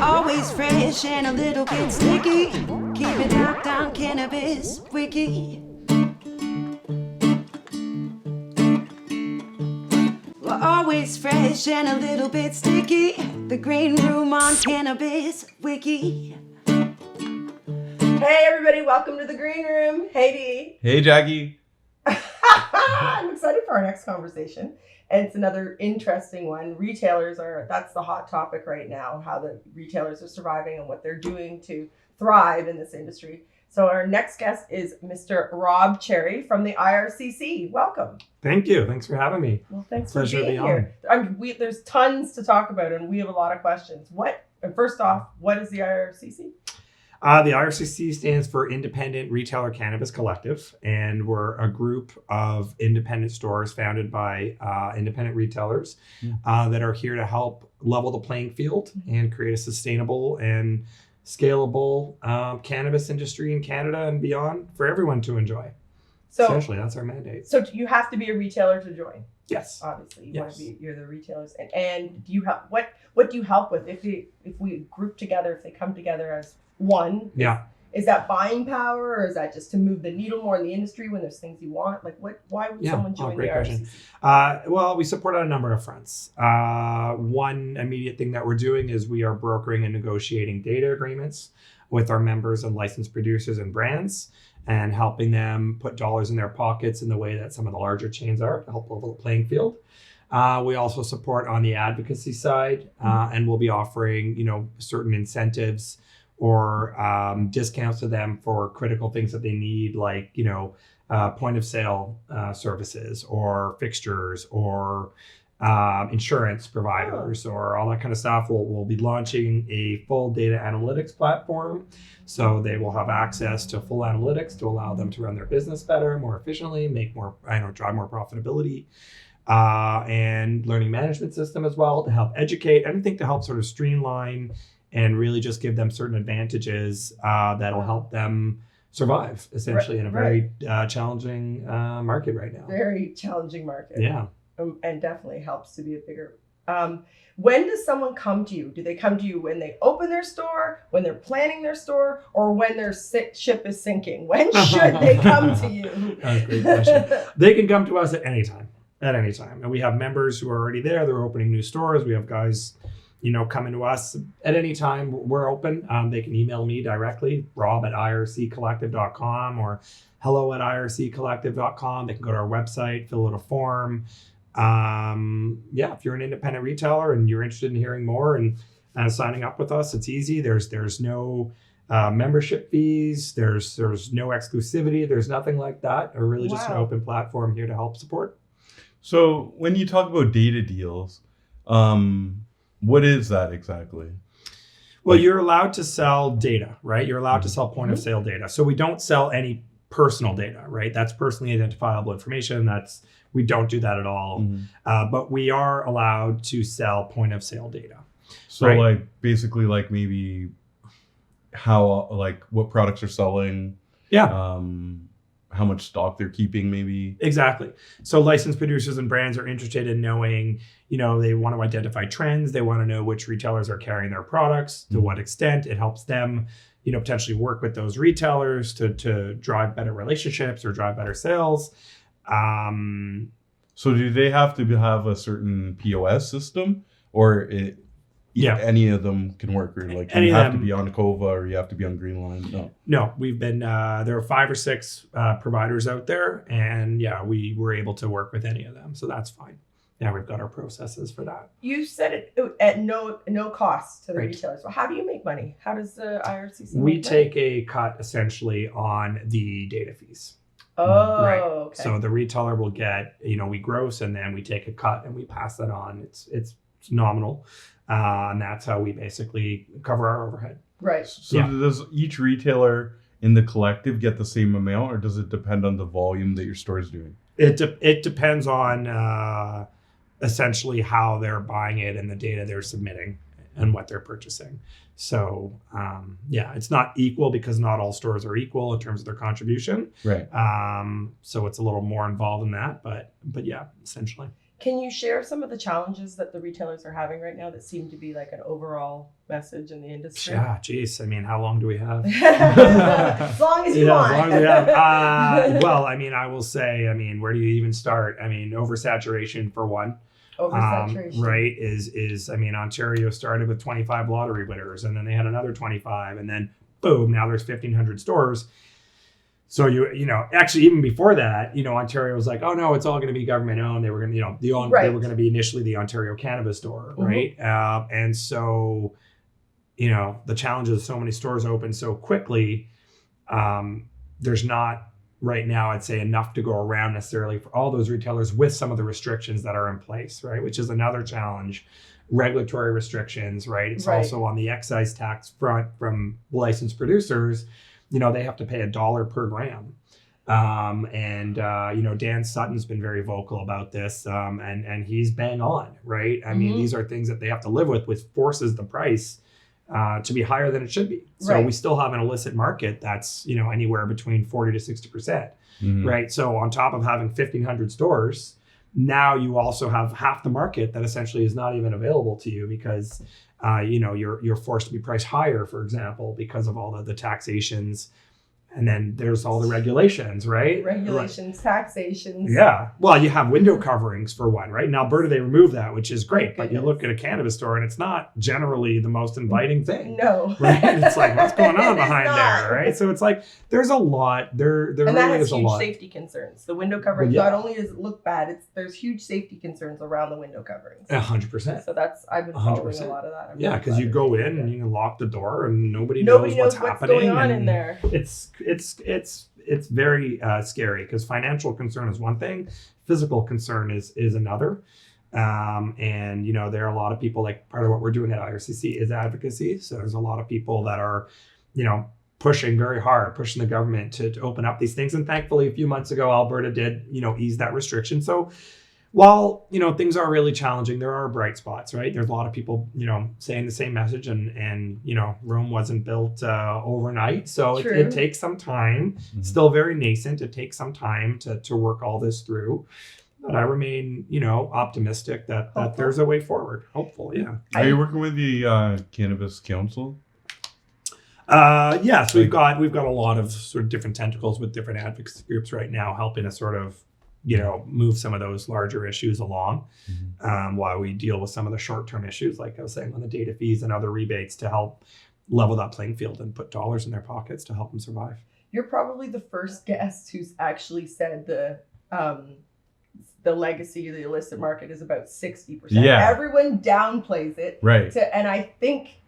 Always fresh and a little bit sticky. Keep it locked on Cannabis Wiki. We're always fresh and a little bit sticky. The green room on Cannabis Wiki. Hey everybody, welcome to the green room. Hey Dee. Hey Jackie. I'm excited for our next conversation. And it's another interesting one. That's the hot topic right now, how the retailers are surviving and what they're doing to thrive in this industry. So our next guest is Mr. Rob Cherry from the IRCC. Welcome. Thank you. Thanks for having me. Well, thanks Pleasure for being to be here. There's tons to talk about and we have a lot of questions. First off, what is the IRCC? The IRCC stands for Independent Retail Cannabis Collective, and we're a group of independent stores founded by independent retailers that are here to help level the playing field and create a sustainable and scalable cannabis industry in Canada and beyond for everyone to enjoy. So essentially, that's our mandate. So you have to be a retailer to join. Yes. Obviously, Yes. you're the retailers, and do you have what do you help with if we group together, if they come together as one? Yeah. Is that buying power, or is that just to move the needle more in the industry when there's things you want? Like why would someone join the great question. IRCC? Well, we support on a number of fronts. One immediate thing that we're doing is we are brokering and negotiating data agreements with our members and licensed producers and brands and helping them put dollars in their pockets in the way that some of the larger chains are to help level the playing field. We also support on the advocacy side and we'll be offering, certain incentives or discounts to them for critical things that they need, like, point of sale services or fixtures or insurance providers or all that kind of stuff. We'll be launching a full data analytics platform. So they will have access to full analytics to allow them to run their business better, more efficiently, drive more profitability. And learning management system as well to help educate, anything to help sort of streamline and really just give them certain advantages that'll help them survive essentially in a very challenging market right now. Very challenging market. Yeah. And definitely helps to be a bigger. When does someone come to you? Do they come to you when they open their store, when they're planning their store, or when their ship is sinking? When should they come to you? That's a great question. They can come to us at any time. And we have members who are already there. They're opening new stores. We have guys, coming to us at any time. We're open. They can email me directly, rob@irccollective.com or hello@irccollective.com. They can go to our website, fill out a form. If you're an independent retailer and you're interested in hearing more and signing up with us, it's easy. There's no membership fees. There's no exclusivity. There's nothing like that. Or really just an open platform here to help support. So when you talk about data deals, what is that exactly? Well, you're allowed to sell data, right? You're allowed to sell point of sale data. So we don't sell any personal data, right? That's personally identifiable information. We don't do that at all. But we are allowed to sell point of sale data. So right? basically maybe what products are selling. Yeah. How much stock they're keeping maybe. Exactly. So licensed producers and brands are interested in knowing, they want to identify trends. They want to know which retailers are carrying their products, to what extent. It helps them, potentially work with those retailers to drive better relationships or drive better sales. So do they have to have a certain POS system, or any of them can work, or you have to be on Cova or you have to be on Greenline? No, we've been there are 5 or 6 providers out there, and we were able to work with any of them, so that's fine. We've got our processes for that. You said it at no cost to the Right. retailers. Well, how do you make money? How does the IRCC We make take a cut essentially on the data fees. money? Right. Okay. So the retailer will get, we gross and then we take a cut and we pass that on. It's nominal. And that's how we basically cover our overhead. Right. So does each retailer in the collective get the same amount, or does it depend on the volume that your store is doing? It depends on essentially how they're buying it and the data they're submitting and what they're purchasing. So it's not equal because not all stores are equal in terms of their contribution. Right. So it's a little more involved in that, but yeah, essentially. Can you share some of the challenges that the retailers are having right now that seem to be like an overall message in the industry? Yeah, geez. I mean, how long do we have? As long as you want. As long as we have. Well, I mean, I will say, I mean, where do you even start? I mean, oversaturation for one. Oversaturation. Right, is I mean, Ontario started with 25 lottery winners, and then they had another 25, and then boom, now there's 1,500 stores. So you know, actually even before that, you know, Ontario was like, oh no, it's all going to be government owned. They were going to, you know, they were going to be initially the Ontario Cannabis Store, right? And so, you know, the challenge is so many stores open so quickly. There's not right now, I'd say, enough to go around necessarily for all those retailers with some of the restrictions that are in place, right? Which is another challenge. Regulatory restrictions, right? It's also on the excise tax front from licensed producers. You know, they have to pay $1 per gram. You know, Dan Sutton's been very vocal about this, and he's bang on, right? I mean, these are things that they have to live with, which forces the price to be higher than it should be. So we still have an illicit market that's, you know, anywhere between 40 to 60%, right? So on top of having 1,500 stores, now you also have half the market that essentially is not even available to you because you know, you're forced to be priced higher, for example, because of all the taxations. And then there's all the regulations, right? Regulations, taxations. Yeah. Well, you have window coverings for one, right? In Alberta, they removed that, which is great. But you look at a cannabis store and it's not generally the most inviting thing. No. Right? It's like, what's going on behind there, right? So it's like, there's a lot. There and really that has is a huge lot. safety concerns. The window coverings, not only does it look bad, there's huge safety concerns around the window coverings. 100%. So I've been following a lot of that. Yeah, because you go in and you can lock the door and nobody knows what's happening. Going on in there. It's very scary because financial concern is one thing, physical concern is another. And, you know, there are a lot of people, like part of what we're doing at IRCC is advocacy. So there's a lot of people that are, you know, pushing very hard, pushing the government to open up these things. And thankfully, a few months ago, Alberta did, you know, ease that restriction. So while, you know, things are really challenging, there are bright spots, right? There's a lot of people, you know, saying the same message and you know, Rome wasn't built overnight. So it takes some time, still very nascent. It takes some time to work all this through. But I remain, you know, optimistic that there's a way forward. Hopeful, yeah. Are you working with the Cannabis Council? Yes, we've got a lot of sort of different tentacles with different advocacy groups right now, helping us sort of, you know, move some of those larger issues along while we deal with some of the short-term issues, like I was saying, on the data fees and other rebates to help level that playing field and put dollars in their pockets to help them survive. You're probably the first guest who's actually said the legacy of the illicit market is about 60%. Yeah. Everyone downplays it. Right. And I think...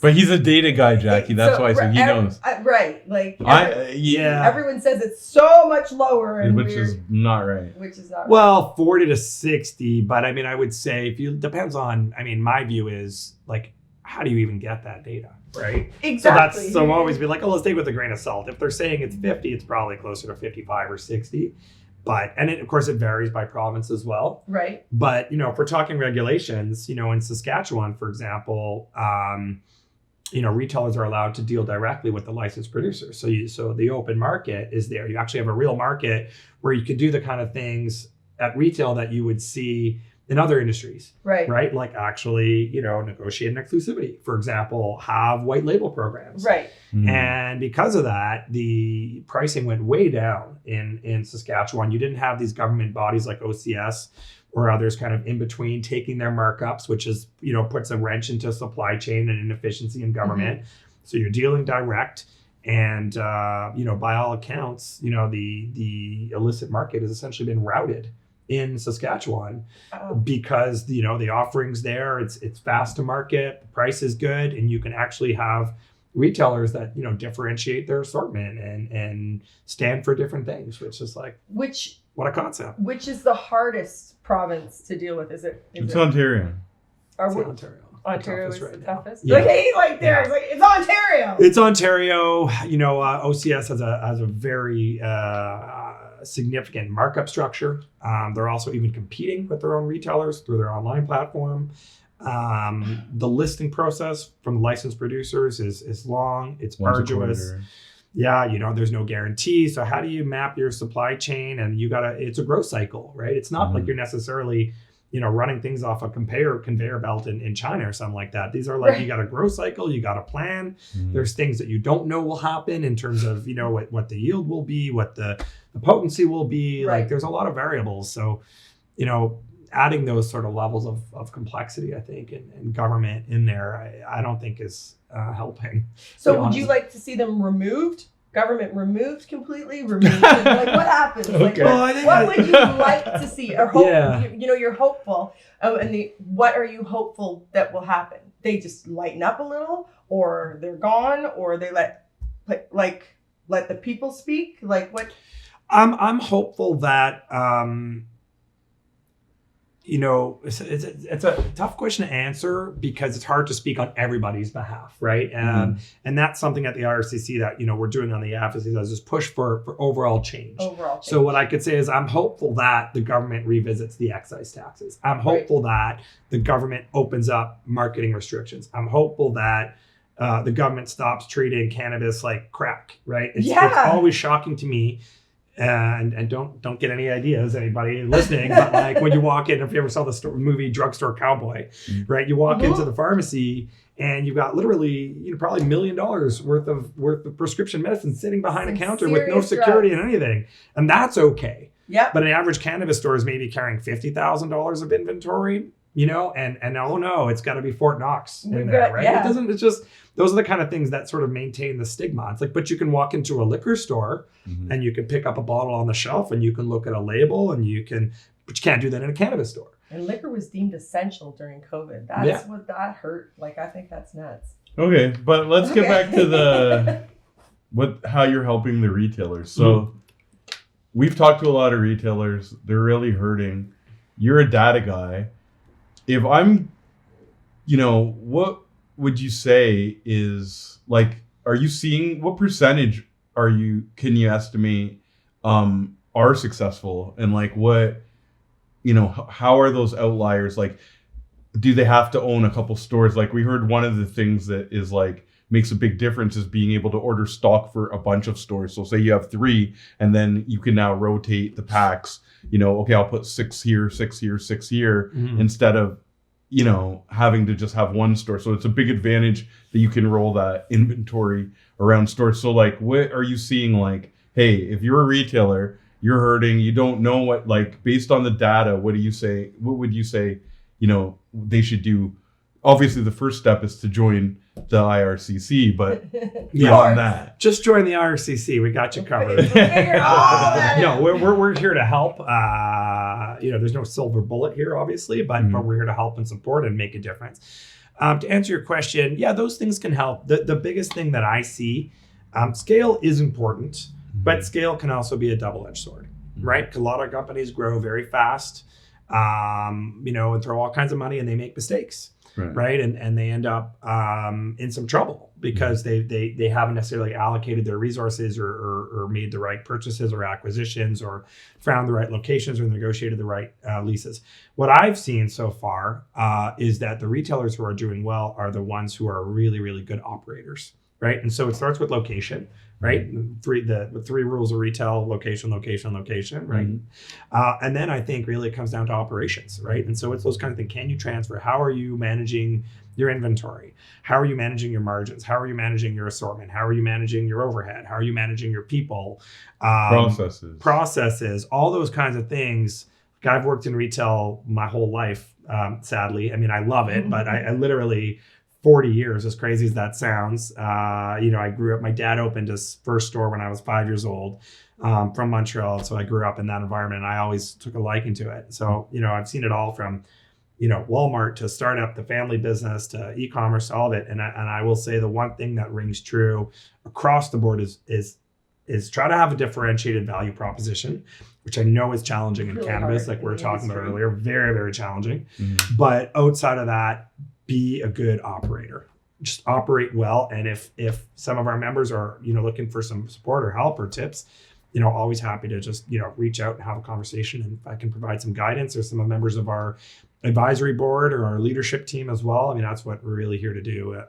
But he's a data guy, Jackie. That's why. So he knows. Right. Like, yeah. Everyone says it's so much lower. And which is not right. Which is not right. Well, 40 to 60. But I mean, I would say depends on, I mean, my view is like, how do you even get that data? Right. Exactly. So I'm always be like, oh, let's take it with a grain of salt. If they're saying it's 50, it's probably closer to 55 or 60. But, of course, it varies by province as well. Right. But, you know, if we're talking regulations, you know, in Saskatchewan, for example, you know, retailers are allowed to deal directly with the licensed producers. So the open market is there. You actually have a real market where you could do the kind of things at retail that you would see in other industries. Right. Right. Like actually, you know, negotiate an exclusivity, for example, have white label programs. Right. And because of that, the pricing went way down in Saskatchewan. You didn't have these government bodies like OCS or others kind of in between taking their markups, which is, you know, puts a wrench into supply chain and inefficiency in government. So you're dealing direct. And, you know, by all accounts, you know, the illicit market has essentially been routed in Saskatchewan because, you know, the offerings there, it's fast to market, the price is good, and you can actually have retailers that, you know, differentiate their assortment and stand for different things, which is like, what a concept. Which is the hardest province to deal with? It's Ontario. Ontario. Ontario is right the now. toughest. Yeah. Like he's like there. It's like it's Ontario. It's Ontario. You know, OCS has a very significant markup structure. They're also even competing with their own retailers through their online platform. The listing process from the licensed producers is long. It's arduous. Yeah, you know, there's no guarantee. So how do you map your supply chain? And it's a growth cycle, right? It's not like you're necessarily running things off a conveyor belt in China or something like that. These are like, Right. you got a growth cycle, you got a plan. Mhm. There's things that you don't know will happen in terms of, what the yield will be, what the potency will be. Right. Like there's a lot of variables. So, adding those sort of levels of complexity, I think, and government in there, I don't think is helping. So be would you honest. like to see them removed? Government removed completely? Removed? Like what happens? Like, Okay. Well, I think what would you like to see? Or hope? Yeah. You're hopeful. What are you hopeful that will happen? They just lighten up a little, or they're gone, or they let the people speak. Like what? I'm hopeful that it's a tough question to answer because it's hard to speak on everybody's behalf, right? And that's something at the IRCC that we're doing on the AFSC is just push for overall change. So what I could say is I'm hopeful that the government revisits the excise taxes. I'm hopeful that the government opens up marketing restrictions. I'm hopeful that the government stops treating cannabis like crack, right? It's always shocking to me. And don't get any ideas, anybody listening, but like when you walk in, if you ever saw the movie Drugstore Cowboy, right? You walk into the pharmacy and you've got literally, probably $1 million worth of prescription medicine sitting behind a counter with no security and anything. And that's okay. Yeah. But an average cannabis store is maybe carrying $50,000 of inventory, and oh no, it's got to be Fort Knox in there, right? Yeah. It's just, those are the kind of things that sort of maintain the stigma. It's like, but you can walk into a liquor store and you can pick up a bottle on the shelf and you can look at a label but you can't do that in a cannabis store. And liquor was deemed essential during COVID. That's what that hurt. Like, I think that's nuts. Okay, but let's get back to how you're helping the retailers. So we've talked to a lot of retailers. They're really hurting. You're a data guy. If I'm, what would you say is like, are you seeing, what percentage can you estimate are successful? And like what, how are those outliers? Like, do they have to own a couple stores? Like we heard one of the things that is like, makes a big difference is being able to order stock for a bunch of stores. So say you have 3 and then you can now rotate the packs, okay, I'll put 6 here, 6 here, 6 here, instead of, having to just have one store. So it's a big advantage that you can roll that inventory around stores. So like, what are you seeing? Like, hey, if you're a retailer, you're hurting, you don't know what, like based on the data, what would you say, they should do? Obviously the first step is to join the IRCC, but beyond that, just join the IRCC. We got you covered. No, we're here to help. There's no silver bullet here, obviously, but we're here to help and support and make a difference. To answer your question, those things can help. The biggest thing that I see, scale is important, but scale can also be a double-edged sword, right? 'Cause a lot of companies grow very fast, and throw all kinds of money and they make mistakes. Right. And they end up in some trouble because they haven't necessarily allocated their resources or made the right purchases or acquisitions or found the right locations or negotiated the right leases. What I've seen so far is that the retailers who are doing well are the ones who are really, really good operators. Right. And so it starts with location. Right. The 3 rules of retail: location, location, location. Right. And then I think really it comes down to operations. Right. And so it's those kind of things. Can you transfer? How are you managing your inventory? How are you managing your margins? How are you managing your assortment? How are you managing your overhead? How are you managing your people? Processes, all those kinds of things. Like I've worked in retail my whole life. Sadly, I mean, I love it, but I literally 40 years, as crazy as that sounds. I grew up, my dad opened his first store when I was 5 years old from Montreal. So I grew up in that environment and I always took a liking to it. So, I've seen it all from, Walmart to startup, the family business to e-commerce, all of it. And I will say the one thing that rings true across the board is try to have a differentiated value proposition, which I know is challenging in cannabis, like we were talking about earlier, very, very challenging. But outside of that, be a good operator. Just operate well. And if some of our members are, looking for some support or help or tips, always happy to just, reach out and have a conversation. And if I can provide some guidance or some members of our advisory board or our leadership team as well, I mean, that's what we're really here to do.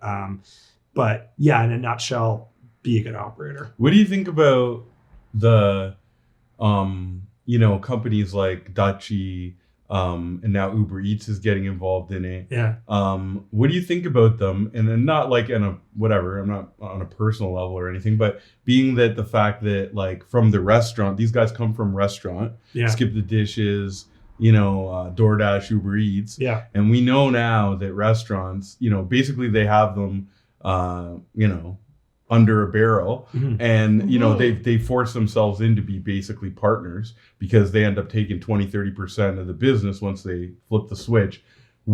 But yeah, in a nutshell, be a good operator. What do you think about the, companies like Dutchie, and now Uber Eats is getting involved in it. Yeah. What do you think about them? And then not like in a whatever, I'm not on a personal level or anything, but being that the fact that like from the restaurant, these guys come from restaurant, Yeah. Skip the Dishes, DoorDash, Uber Eats. Yeah. And we know now that restaurants, basically they have them, under a barrel, Mhm. and they force themselves in to be basically partners because they end up taking 20-30% of the business once they flip the switch.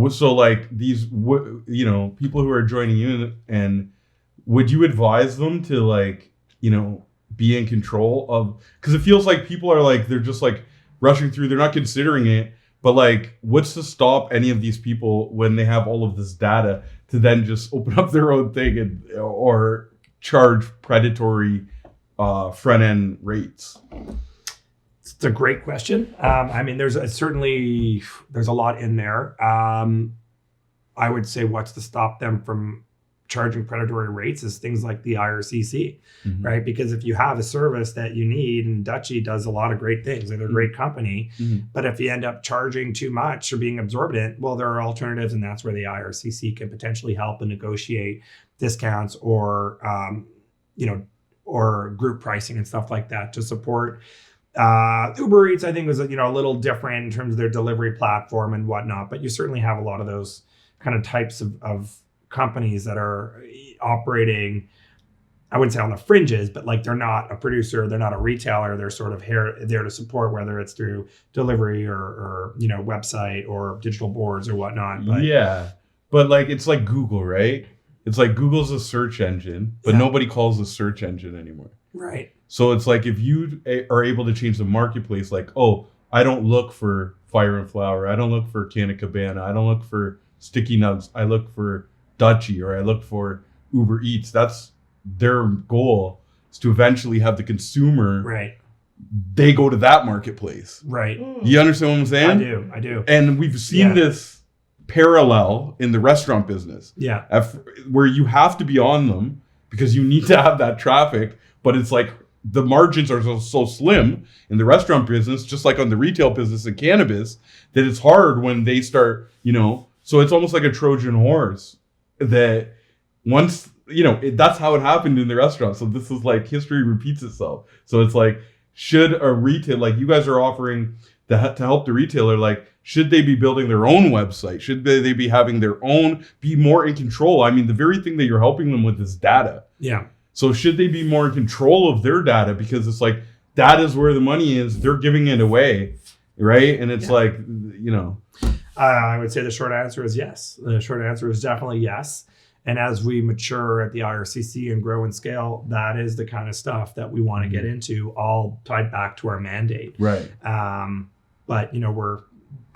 So like these people who are joining in, and would you advise them to like be in control of, because it feels like people are like they're just like rushing through, they're not considering it, but like what's to stop any of these people when they have all of this data to then just open up their own thing or charge predatory front end rates? It's a great question. I mean, there's a lot in there. I would say what's to stop them from charging predatory rates is things like the IRCC, Mhm. right? Because if you have a service that you need, and Dutchie does a lot of great things, they're a great company, Mhm. but if you end up charging too much or being absorbent, well, there are alternatives, and that's where the IRCC can potentially help and negotiate discounts or or group pricing and stuff like that to support. Uber Eats, I think, was a little different in terms of their delivery platform and whatnot, but you certainly have a lot of those kind of types of companies that are operating, I wouldn't say on the fringes, but like they're not a producer, they're not a retailer, they're sort of there to support, whether it's through delivery or website or digital boards or whatnot. But Yeah, but like it's like Google, right? It's like Google's a search engine, but Yeah. nobody calls a search engine anymore. right. So it's like if you are able to change the marketplace, like, oh, I don't look for Fire and Flower, I don't look for Canna Cabana, I don't look for Sticky Nuts, I look for Dutchie, or I look for Uber Eats. That's their goal, is to eventually have the consumer, Right. they go to that marketplace. Right. You understand what I'm saying? I do. And we've seen Yeah. this parallel in the restaurant business, Yeah. where you have to be on them because you need to have that traffic, but it's like the margins are so slim in the restaurant business, just like on the retail business in cannabis, that it's hard when they start, so it's almost like a Trojan horse that once, that's how it happened in the restaurant. So this is like history repeats itself. So it's like, should a retail, like you guys are offering to help the retailer, like, should they be building their own website? Should they be having their own, be more in control? I mean, the very thing that you're helping them with is data. Yeah. So should they be more in control of their data? Because it's like, that is where the money is. They're giving it away, right? And it's like, I would say the short answer is yes. The short answer is definitely yes. And as we mature at the IRCC and grow and scale, that is the kind of stuff that we want to get into, all tied back to our mandate. right. But we're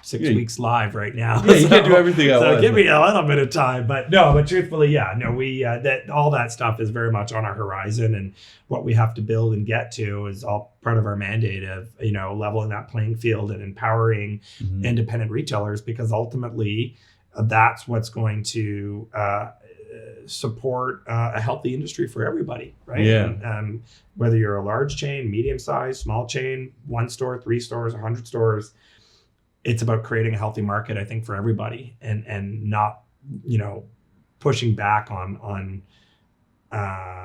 6 weeks live right now. Yeah, you can't do everything at So once. give me a little bit of time. But truthfully, we that all that stuff is very much on our horizon, and what we have to build and get to is all part of our mandate of leveling that playing field and empowering Mhm. independent retailers, because ultimately that's what's going to support a healthy industry for everybody, right? Yeah. And, whether you're a large chain, medium size, small chain, 1 store, 3 stores, 100 stores, it's about creating a healthy market, I think, for everybody, and not pushing back on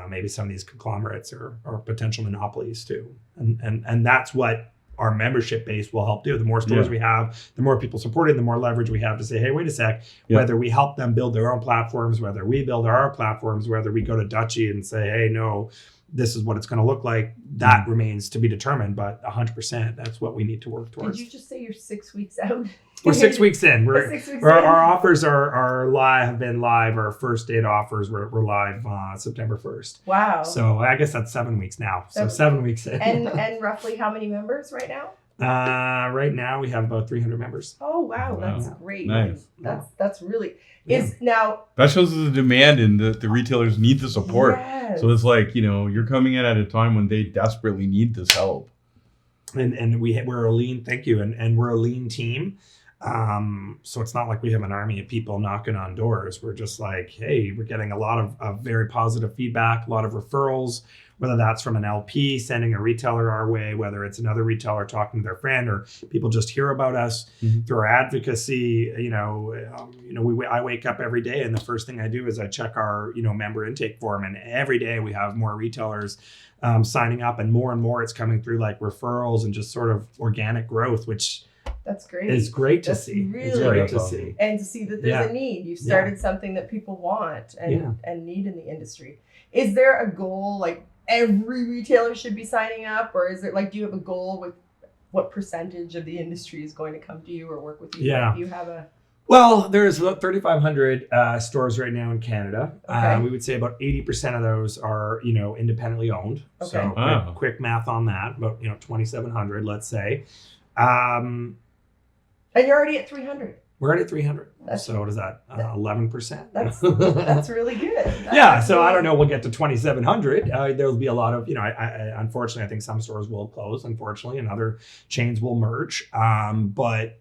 maybe some of these conglomerates or potential monopolies too. And that's what our membership base will help do. The more stores we have, the more people supporting, the more leverage we have to say, hey, wait a sec, whether we help them build their own platforms, whether we build our platforms, whether we go to Dutchie and say, hey, no, this is what it's going to look like, that remains to be determined. But 100%, that's what we need to work towards. Did you just say you're 6 weeks out? We're 6 weeks in. We're 6 weeks Our in. offers are live, have been live. Our first date offers were live September 1st. Wow. So I guess that's 7 weeks now. So 7 weeks in. And roughly how many members right now? Right now we have about 300 members. Oh wow, Wow. that's great. Nice. That's really is now. That shows the demand, and the retailers need the support. Yes. So it's like, you're coming in at a time when they desperately need this help. And we're a lean, thank you. And we're a lean team. So it's not like we have an army of people knocking on doors. We're just like, hey, we're getting a lot of very positive feedback, a lot of referrals, whether that's from an LP sending a retailer our way, whether it's another retailer talking to their friend, or people just hear about us through our advocacy. I wake up every day and the first thing I do is I check our, member intake form, and every day we have more retailers signing up, and more it's coming through like referrals and just sort of organic growth, which That's great. is great to That's see. really It's great to awesome. see. And to see that there's a need. You've started something that people want and need in the industry. Is there a goal, like every retailer should be signing up, or is it like, do you have a goal with what percentage of the industry is going to come to you or work with you? Yeah. Like, do you have a... Well, there's about 3,500 stores right now in Canada. Okay. We would say about 80% of those are, independently owned. Okay. So Wow. quick math on that, about 2,700, let's say. And you're already at 300. We're already at 300. That's- So what is that? 11%. That's really good. Yeah, so I don't know. We'll get to 2,700. There'll be a lot of, I unfortunately, I think some stores will close, unfortunately, and other chains will merge. But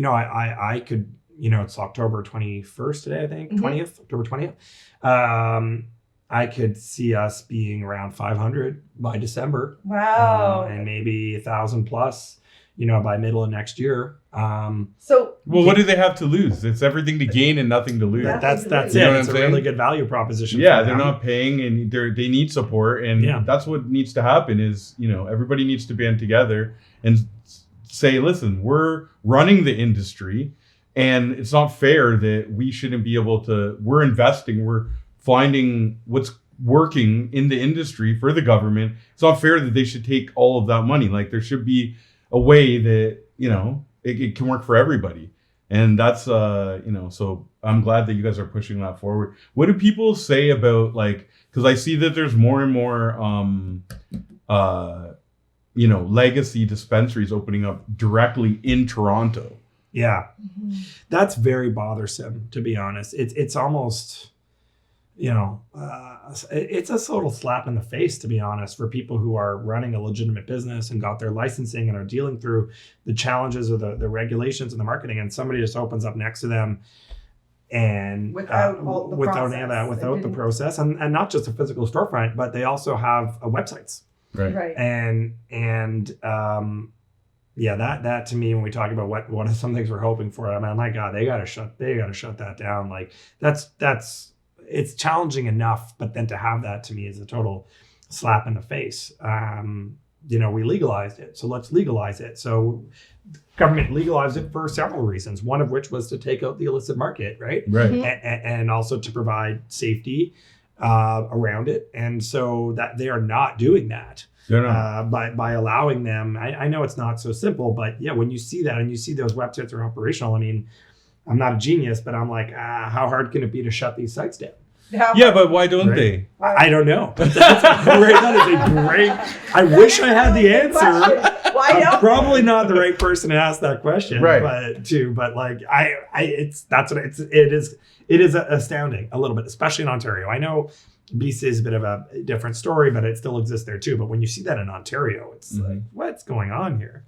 I could, it's October 21st today, I think, 20th, October 20th. I could see us being around 500 by December. Wow. And maybe 1,000 plus, by middle of next year. So Well, what do they have to lose? It's everything to gain and nothing to lose. That's- That's You it. know what It's I'm a really saying? good value proposition. Yeah, for they're them. not paying, and they need support, and Yeah. that's what needs to happen. Is everybody needs to band together and say, listen, we're running the industry, and it's not fair that we shouldn't be able to. We're investing. We're finding what's working in the industry for the government. It's not fair that they should take all of that money. Like, there should be a way that it can work for everybody. And that's so I'm glad that you guys are pushing that forward. What do people say about, like, because I see that there's more and more legacy dispensaries opening up directly in Toronto. Yeah, that's very bothersome, to be honest. It's almost, it's a total slap in the face, to be honest, for people who are running a legitimate business and got their licensing and are dealing through the challenges of the regulations and the marketing, and somebody just opens up next to them and Without all the process. without the process, and not just a physical storefront, but they also have websites. right. And that to me, when we talk about what are some things we're hoping for, I mean, my God, they gotta shut that down. Like that's it's challenging enough, but then to have that, to me, is a total slap in the face. We legalized it, so let's legalize it. So government legalized it for several reasons, one of which was to take out the illicit market, right? Right. And also to provide safety around it. And so that they are not doing that. They're not. By allowing them. I know it's not so simple, but yeah, when you see that and you see those websites are operational, I mean, I'm not a genius, but I'm like, how hard can it be to shut these sites down? Yeah, but why don't Right. they? I don't know. That is a great. I wish I had the answer. Why I'm don't? probably not the right person to ask that question, Right. But like it is astounding a little bit, especially in Ontario. I know BC is a bit of a different story, but it still exists there too. But when you see that in Ontario, it's like, what's going on here?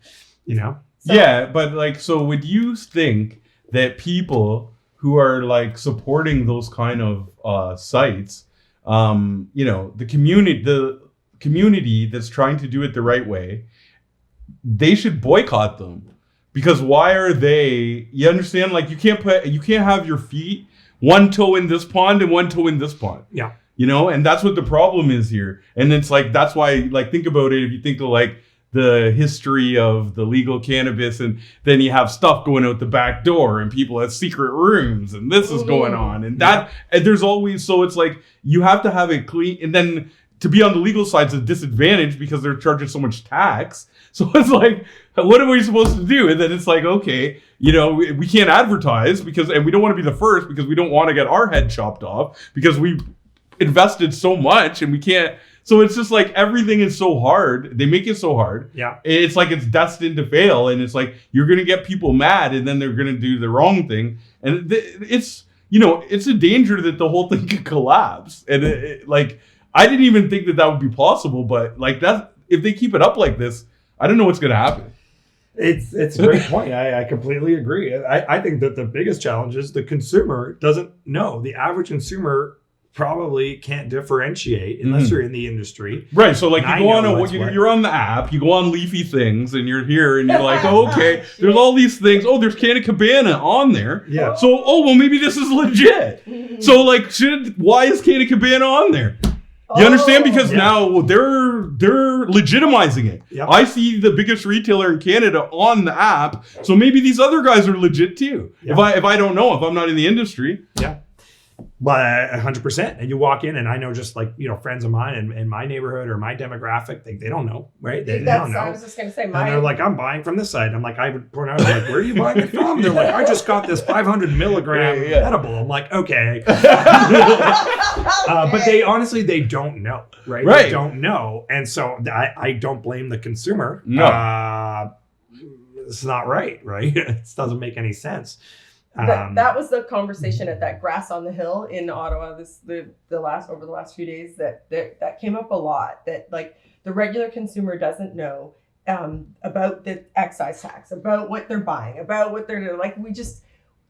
So- Yeah, but like, so would you think that people who are like supporting those kind of sites, the community that's trying to do it the right way, they should boycott them? Because why are they? You understand? Like, you can't have your feet, one toe in this pond and one toe in this pond. Yeah. And that's what the problem is here. And it's like, that's why, like, think about it. If you think of like the history of the legal cannabis, and then you have stuff going out the back door and people have secret rooms and this is going on and that, and there's always, so it's like, you have to have it clean. And then to be on the legal side is a disadvantage because they're charging so much tax. So it's like, what are we supposed to do? And then it's like, okay, we can't advertise and we don't want to be the first because we don't want to get our head chopped off because we invested so much and we can't. So it's just like, everything is so hard. They make it so hard. Yeah. It's like it's destined to fail. And it's like, you're going to get people mad and then they're going to do the wrong thing. And it's a danger that the whole thing could collapse. And I didn't even think that would be possible. But like, that, if they keep it up like this, I don't know what's going to happen. It's a great point. I completely agree. I think that the biggest challenge is the consumer doesn't know. The average consumer probably can't differentiate unless you're in the industry. Right. So like And you go I on know a, what's you're on the app, you go on Leafy Things, and you're here, and you're like, oh, okay, there's all these things. Oh, there's Canna Cabana on there. Yeah. So well, maybe this is legit. So like, why is Canna Cabana on there? You understand? Because now they're legitimizing it. Yep. I see the biggest retailer in Canada on the app, so maybe these other guys are legit too. Yeah. If I don't know, if I'm not in the industry. Yeah. But 100%. And you walk in, and I know just like, friends of mine in my neighborhood or my demographic, they don't know, right? They don't know. I was just going to say, And they're like, I'm buying from this site. I'm like, I would point out, like, where are you buying it from? They're like, I just got this 500 milligram edible. I'm like, okay. But they honestly, they don't know, right? Right. They don't know. And so I don't blame the consumer. No. It's not right? It doesn't make any sense. That was the conversation at that Grass on the Hill in Ottawa over the last few days that came up a lot, that like the regular consumer doesn't know about the excise tax, about what they're buying, about what they're doing. Like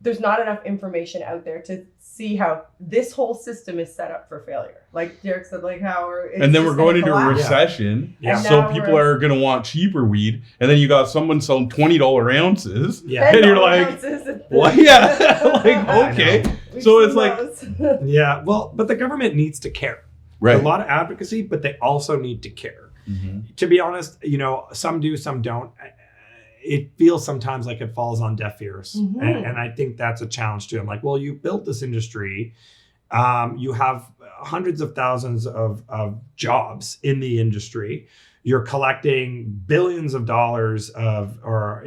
there's not enough information out there to see how this whole system is set up for failure. Like Derek said, like how and then we're going into a recession, so people are going to want cheaper weed, and then you got someone selling $20 ounces, and you're like, well, like, okay. So it's like, yeah, well, but the government needs to care. Right. A lot of advocacy, but they also need to care. Mm-hmm. To be honest, some do, some don't. It feels sometimes like it falls on deaf ears. Mm-hmm. And I think that's a challenge too. I'm like, well, you built this industry. You have hundreds of thousands of jobs in the industry. You're collecting billions of dollars or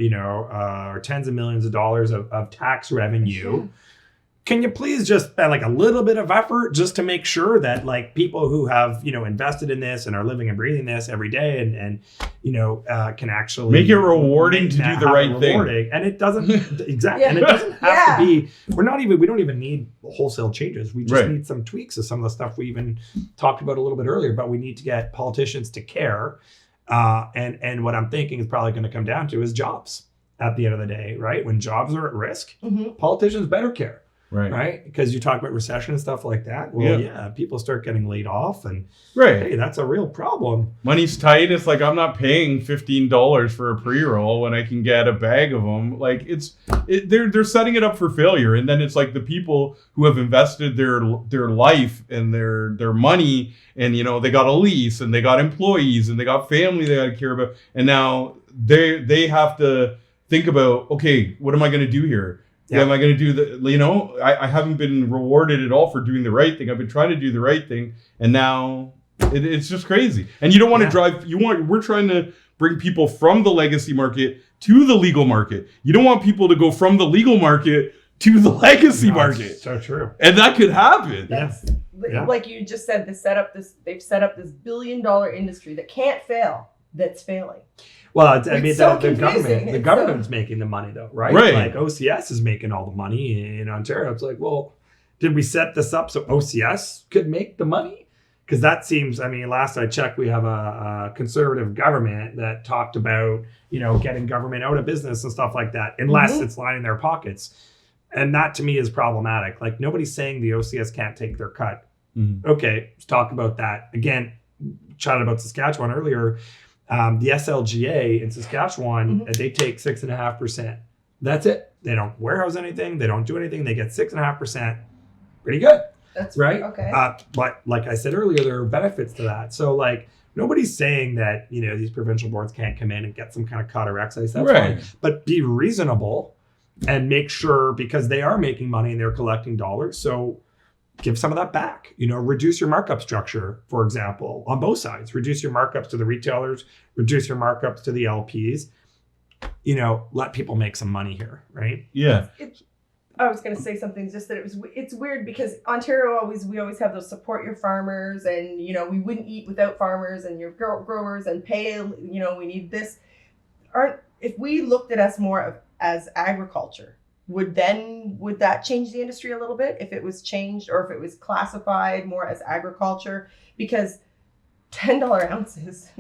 tens of millions of dollars of tax revenue. Sure. Can you please just spend like a little bit of effort just to make sure that like people who have, invested in this and are living and breathing this every day and can actually make it rewarding to do the right thing. And it doesn't exactly. And it doesn't have to be, we don't even need wholesale changes. We just need some tweaks of some of the stuff we even talked about a little bit earlier, but we need to get politicians to care. And what I'm thinking is probably going to come down to is jobs at the end of the day, right? When jobs are at risk, politicians better care. Right. Because you talk about recession and stuff like that. Well, people start getting laid off and hey, that's a real problem. Money's tight. It's like, I'm not paying $15 for a pre-roll when I can get a bag of them. Like they're setting it up for failure. And then it's like the people who have invested their life and their money, and they got a lease and they got employees and they got family they got to care about. And now they have to think about, okay, what am I going to do here? Yeah. Am I going to do I haven't been rewarded at all for doing the right thing. I've been trying to do the right thing, and now it's just crazy. And you don't want to drive. We're trying to bring people from the legacy market to the legal market. You don't want people to go from the legal market to the legacy market. So true. And that could happen. Like you just said, they've set up this $1 billion industry that can't fail. That's failing. Well, the government's making the money though, right? Like OCS is making all the money in Ontario. It's like, well, did we set this up so OCS could make the money? Because that seems, last I checked, we have a conservative government that talked about, getting government out of business and stuff like that, unless it's lining their pockets. And that to me is problematic. Like nobody's saying the OCS can't take their cut. Mm-hmm. Okay, let's talk about that. Again, chatted about Saskatchewan earlier. The SLGA in Saskatchewan, they take 6.5%. That's it. They don't warehouse anything. They don't do anything. They get 6.5%. Pretty good. That's right. Okay. But like I said earlier, there are benefits to that. So like nobody's saying that, these provincial boards can't come in and get some kind of cut or excise. That's fine. But be reasonable and make sure, because they are making money and they're collecting dollars. So give some of that back, reduce your markup structure, for example, on both sides. Reduce your markups to the retailers, reduce your markups to the LPs, let people make some money here, right? Yeah. I was going to say something, just that it's weird because Ontario we always have those support your farmers, and, we wouldn't eat without farmers and your growers and pay, we need this. If we looked at us more as agriculture, would that change the industry a little bit if it was changed, or if it was classified more as agriculture? Because $10 ounces.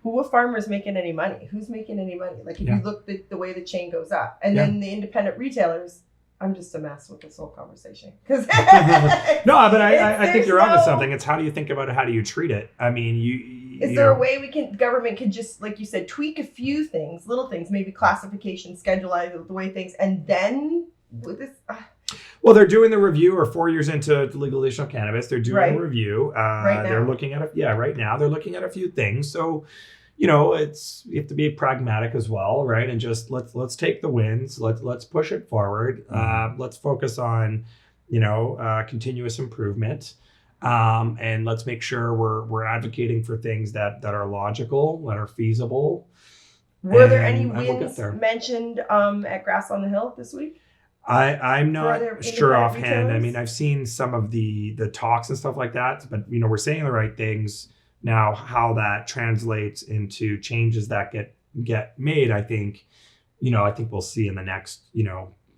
What farmer is making any money? Who's making any money? Like if you look the way the chain goes up, and then the independent retailers. I'm just a mess with this whole conversation. No, but I think you're onto something. It's how do you think about it? How do you treat it? I mean, is there a way government can just, like you said, tweak a few things, little things, maybe classification, schedule, the way things, and then with this. Well, they're doing the review, or 4 years into legalization of cannabis, they're doing a review. Right now. They're looking at right now they're looking at a few things. So, you have to be pragmatic as well, right? And just let's take the wins. Let's push it forward. Let's focus on, continuous improvement, and let's make sure we're advocating for things that are logical, that are feasible. Were there any wins mentioned at Grass on the Hill this week? I'm not sure offhand. Retailers? I mean, I've seen some of the talks and stuff like that, but we're saying the right things. Now, how that translates into changes that get made, I think we'll see in the next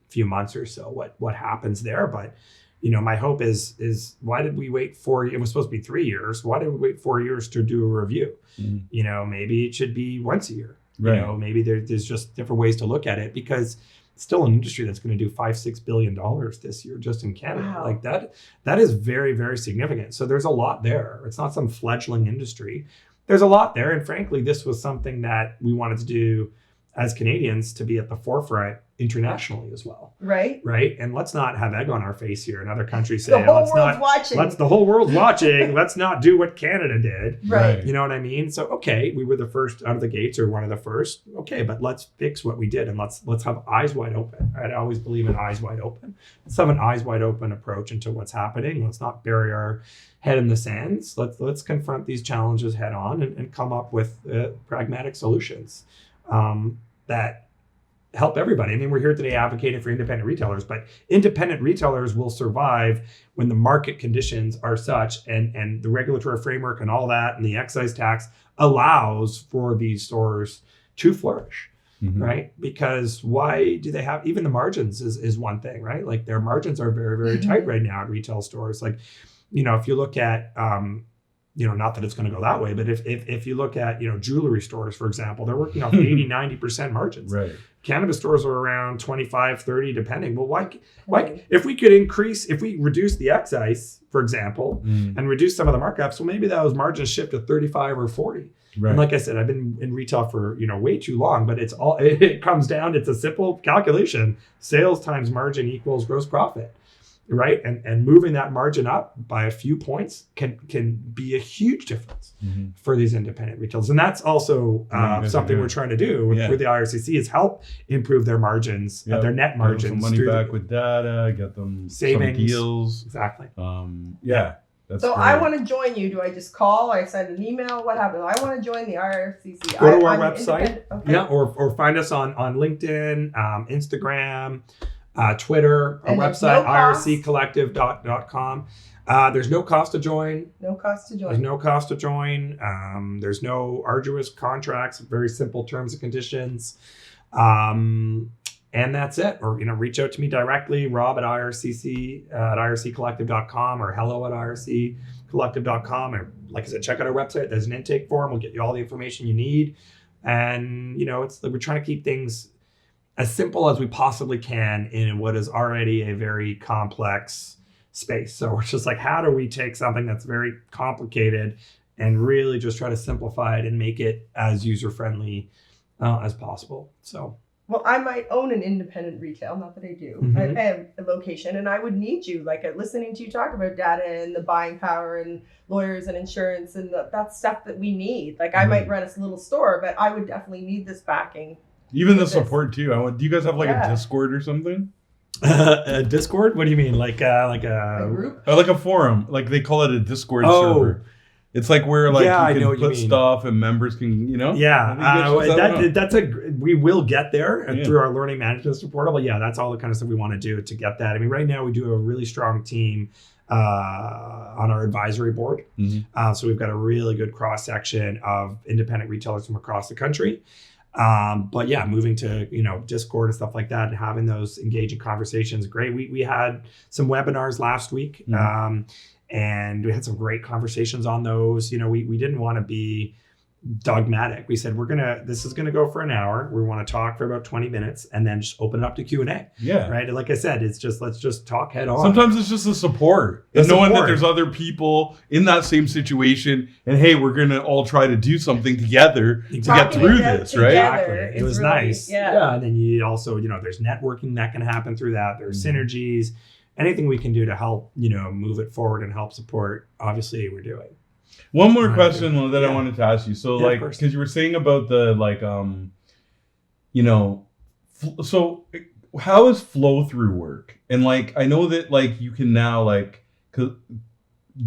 few months or so what happens there. But my hope is why did we wait 4 years? It was supposed to be 3 years. Why did we wait 4 years to do a review? Maybe it should be once a year. Right. Maybe there's just different ways to look at it, because it's still an industry that's going to do $5-6 billion this year just in Canada. Wow. Like that is very, very significant. So there's a lot there. It's not some fledgling industry. There's a lot there. And frankly, this was something that we wanted to do as Canadians, to be at the forefront internationally as well. Right. Right. And let's not have egg on our face here. And other countries say, the whole world's watching. The whole world's watching. Let's not do what Canada did. Right. You know what I mean? So, okay, we were the first out of the gates, or one of the first. Okay, but let's fix what we did, and let's have eyes wide open. Right? I always believe in eyes wide open. Let's have an eyes wide open approach into what's happening. Let's not bury our head in the sands. Let's confront these challenges head on and come up with pragmatic solutions that help everybody. I mean, we're here today advocating for independent retailers, but independent retailers will survive when the market conditions are such, and the regulatory framework and all that, and the excise tax allows for these stores to flourish, right? Because why do they have, even the margins is one thing, right? Like their margins are very, very tight right now at retail stores. Like, if you look at, not that it's going to go that way, but if you look at, jewelry stores, for example, they're working off 80, 90% margins. Right. Cannabis stores are around 25, 30, depending. Well, why, if we reduce the excise, for example, and reduce some of the markups, well, maybe those margins shift to 35 or 40. Right. And like I said, I've been in retail for, way too long, but it comes down, it's a simple calculation. Sales times margin equals gross profit. Right. And moving that margin up by a few points can be a huge difference for these independent retailers. And that's also something we're trying to do with the IRCC, is help improve their margins, their net margins. Get them some money back with data, get them savings, some deals. Exactly. That's so great. I want to join you. Do I just call? I send an email? What happens? I want to join the IRCC. Go to our website. Okay. Yeah, or find us on LinkedIn, Instagram, Twitter, our website, irccollective.com. There's no cost to join. No cost to join. There's no cost to join. There's no arduous contracts, very simple terms and conditions. And that's it. Or, reach out to me directly, Rob at IRCC, at irccollective.com, or hello at irccollective.com. Or like I said, check out our website. There's an intake form. We'll get you all the information you need. And, we're trying to keep things as simple as we possibly can in what is already a very complex space. So we're just like, how do we take something that's very complicated and really just try to simplify it and make it as user-friendly as possible? So, well, I might own an independent retail, not that I do. I have a location, and I would need you, like listening to you talk about data and the buying power and lawyers and insurance and that's stuff that we need. Like I might run a little store, but I would definitely need this backing. Even the support too. Do you guys have a Discord or something? A Discord? What do you mean? Like a group? Or like a forum? Like they call it a Discord server. It's like where you can put stuff and members can, Yeah, we will get there through our learning management support. But that's all the kind of stuff we want to do to get that. I mean, right now we do a really strong team on our advisory board. So we've got a really good cross section of independent retailers from across the country. But moving to, Discord and stuff like that and having those engaging conversations. Great. We had some webinars last week. And we had some great conversations on those. We didn't want to be dogmatic. We said, this is going to go for an hour. We want to talk for about 20 minutes and then just open it up to Q&A. Yeah. Right. And like I said, let's just talk head on. Sometimes it's just the support. And knowing that there's other people in that same situation and hey, we're going to all try to do something together to get through this, right? Exactly. It was really nice. Yeah. And then you also, there's networking that can happen through that. There's synergies. Anything we can do to help, move it forward and help support, obviously we're doing. One more question that I wanted to ask you. So because you were saying about the so how does flow through work? And I know that you can now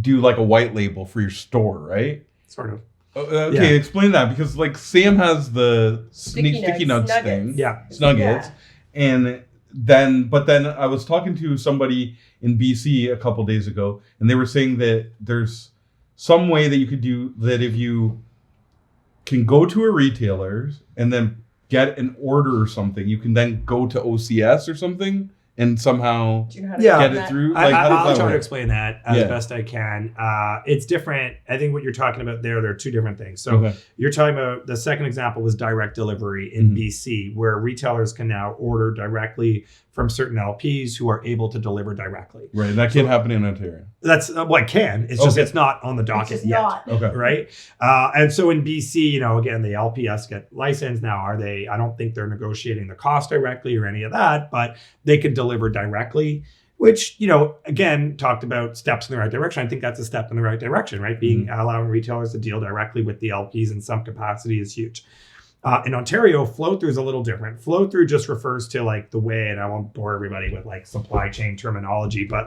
do a white label for your store, right? Sort of. Okay, explain that because Sam has the sticky nuts thing. Yeah. Snuggets. And then I was talking to somebody in BC a couple days ago and they were saying that there's some way that you could do that if you can go to a retailer and then get an order or something, you can then go to OCS or something and somehow get it through. I'll try to explain that as best I can. It's different. I think what you're talking about there are two different things. So you're talking about the second example was direct delivery in BC, where retailers can now order directly from certain LPs who are able to deliver directly. Right. And that can't happen in Ontario. That's it can. It's just it's not on the docket yet. Okay. Right. And so in BC, again, the LPS get licensed now. I don't think they're negotiating the cost directly or any of that, but they can deliver directly, which, again, talked about steps in the right direction. I think that's a step in the right direction, right? Allowing retailers to deal directly with the LPs in some capacity is huge. In Ontario, flow-through is a little different. Flow-through just refers to the way, and I won't bore everybody with supply chain terminology, but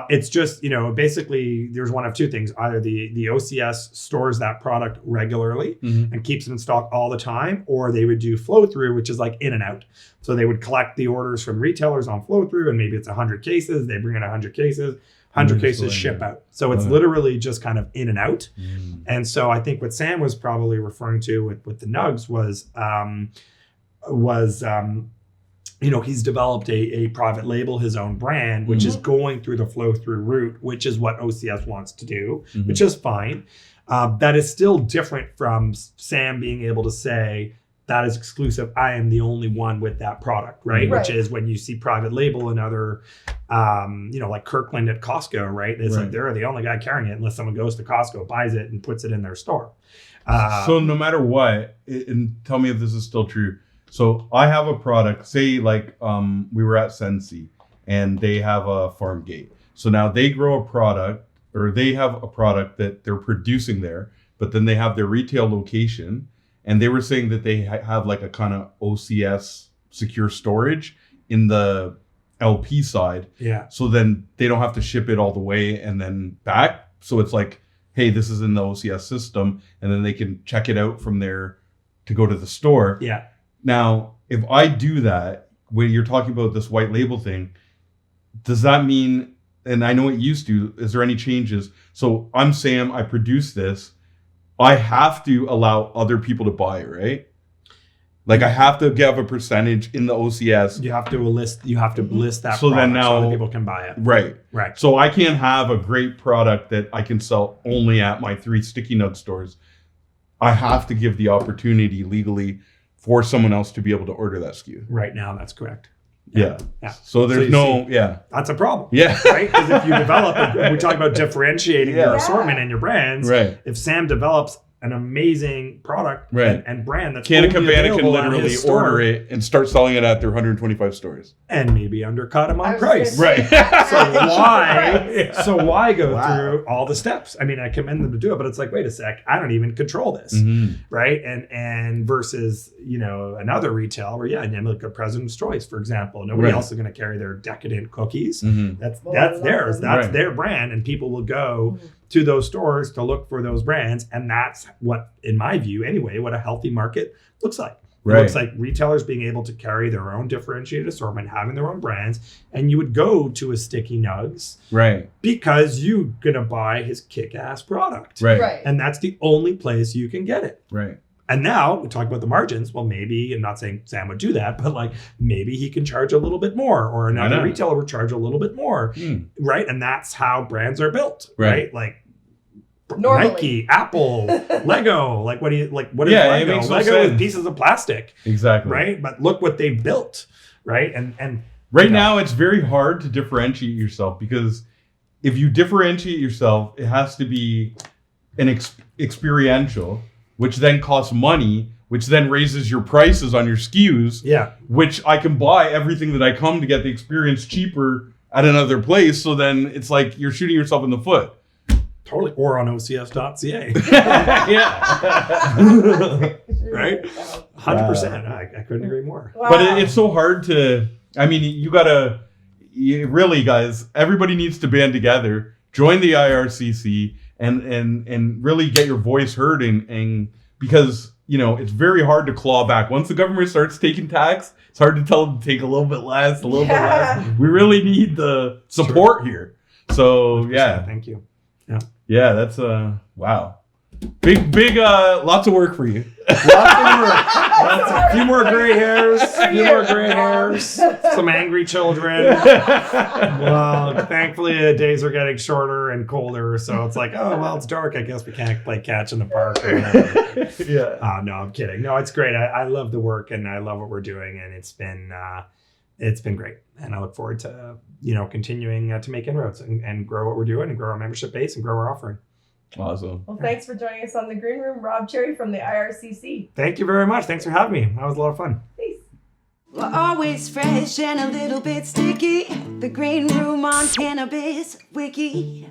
it's just, basically there's one of two things. Either the OCS stores that product regularly and keeps it in stock all the time, or they would do flow-through, which is in and out. So they would collect the orders from retailers on flow-through, and maybe it's 100 cases. They bring in 100 cases. 100 cases ship out. So it's literally just kind of in and out. And so I think what Sam was probably referring to with the nugs was he's developed a private label, his own brand, which is going through the flow through route, which is what OCS wants to do, which is fine. That is still different from Sam being able to say, that is exclusive. I am the only one with that product, right? Which is when you see private label and other, like Kirkland at Costco, right? It's they're the only guy carrying it unless someone goes to Costco, buys it, and puts it in their store. So no matter what, and tell me if this is still true. So I have a product, say we were at Sensi and they have a farm gate. So now they grow a product or they have a product that they're producing there, but then they have their retail location. And they were saying that they have a kind of OCS secure storage in the LP side. Yeah. So then they don't have to ship it all the way and then back. So it's hey, this is in the OCS system. And then they can check it out from there to go to the store. Yeah. Now, if I do that, when you're talking about this white label thing, does that mean, and I know it used to, is there any changes? So I'm Sam, I produce this. I have to allow other people to buy it, right? I have to give a percentage in the OCS. You have to list that so product then now, so other people can buy it. Right. Right. So I can't have a great product that I can sell only at my 3 Sticky Nug stores. I have to give the opportunity legally for someone else to be able to order that SKU. Right now, that's correct. Yeah. So there's that's a problem. Yeah. Right? Because if you develop, we talk about differentiating your assortment and your brands. Right. If Sam develops an amazing product and brand that's Canna only Cabana available can literally order it and start selling it at their 125 stores. And maybe undercut them on price. Right. So why go through all the steps? I mean, I commend them to do it, but it's wait a sec, I don't even control this. Right. And versus, another retail where, like a President's Choice, for example, nobody else is going to carry their decadent cookies. That's theirs. That's their brand. And people will go to those stores to look for those brands. And that's what, in my view anyway, what a healthy market looks like. It looks like retailers being able to carry their own differentiated assortment, having their own brands. And you would go to a Sticky Nugs because you're going to buy his kick-ass product. Right. And that's the only place you can get it. Right. And now we talk about the margins. Well, maybe, I'm not saying Sam would do that, but like maybe he can charge a little bit more, or another retailer would charge a little bit more, right? And that's how brands are built, right? Like Normally. Nike, Apple, Lego. Like what is Lego? It makes no Lego sense. is pieces of plastic, Exactly. right? But look what they've built, right? And right now it's very hard to differentiate yourself, because if you differentiate yourself, it has to be an experiential, which then costs money, which then raises your prices on your SKUs. Yeah. Which I can buy everything that I come to get the experience cheaper at another place. So then it's like you're shooting yourself in the foot. Totally. Or on OCS.ca. Yeah. Right? 100%. I couldn't agree more. Wow. But it's so hard to, I mean, really, guys, everybody needs to band together, join the IRCC, and really get your voice heard, and because, it's very hard to claw back. Once the government starts taking tax, it's hard to tell them to take a little bit less, bit less. We really need the support here. So, yeah. Thank you. Yeah, that's, wow. Big, lots of work for you. A few more gray hairs. Some angry children. Well, thankfully the days are getting shorter and colder, so it's like, oh well, it's dark. I guess we can't play catch in the park or whatever. Yeah. No, I'm kidding. No, it's great. I love the work and I love what we're doing, and it's been great. And I look forward to continuing to make inroads and grow what we're doing and grow our membership base and grow our offering. Awesome. Well, thanks for joining us on the Green Room, Rob Cherry from the IRCC. Thank you very much. Thanks for having me. That was a lot of fun. Peace. We're always fresh and a little bit sticky. The Green Room on Cannabis Wiki.